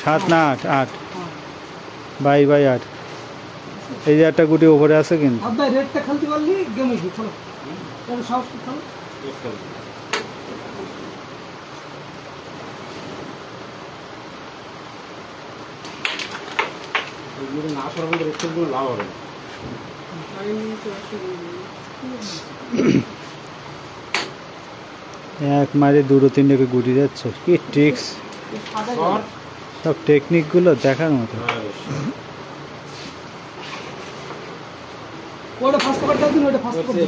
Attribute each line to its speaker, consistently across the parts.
Speaker 1: 7 না 8 8 বাই 8 এই যে একটা গুটি উপরে আছে কিন্তু
Speaker 2: আব্বা রেডটা খেলতে পারলি গেম হইছে চলো চলো সাহস করো
Speaker 3: এগুলো না সরবরাহ করতে কোনো লাভ হবে না
Speaker 1: এক মারে দুটো তিনটে গুটি যাচ্ছ কি ট্রিক্স সব টেকনিক গুলো দেখার মতো
Speaker 2: ওটা ফাস্ট কভার দাও দিন ওটা ফাস্ট কভার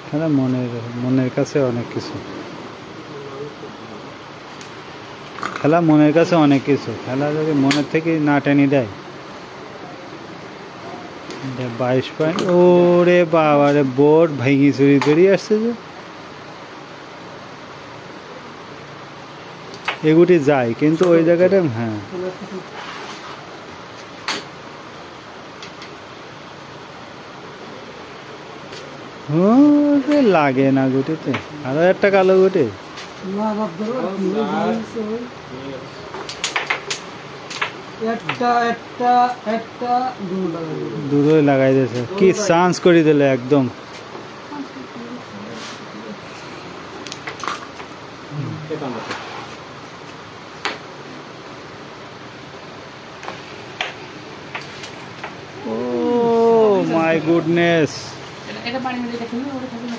Speaker 1: খেলা মনের কাছে অনেক কিছু খেলা মনের কাছে অনেক কিছু খেলা যদি মনের থেকে না টেনে দেয় 22 পয়েন্ট ওরে বাবা রে বোর্ড ভেঙে চুরি বেরিয়ে আসছে যে এগুটি যায় কিন্তু ওই জায়গাটা হ্যাঁ লাগে না গুটিতে আরো একটা কালো গুটি
Speaker 2: না বাপ ধরো একটা
Speaker 1: দূরে লাগাই দিয়েছে কি চান্স করে দিলে একদম ও মাই গুডনেস
Speaker 2: এটা পানি মেরে দেখুন ওটা খাবে না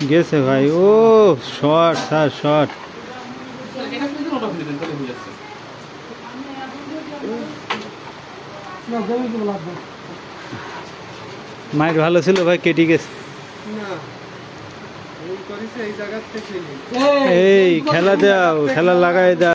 Speaker 1: গেছে ভাই ও শর্ট স্যার শর্ট মাইর ভালো ছিল ভাই কেটে গেছে এই খেলা দাও খেলা লাগাই দাও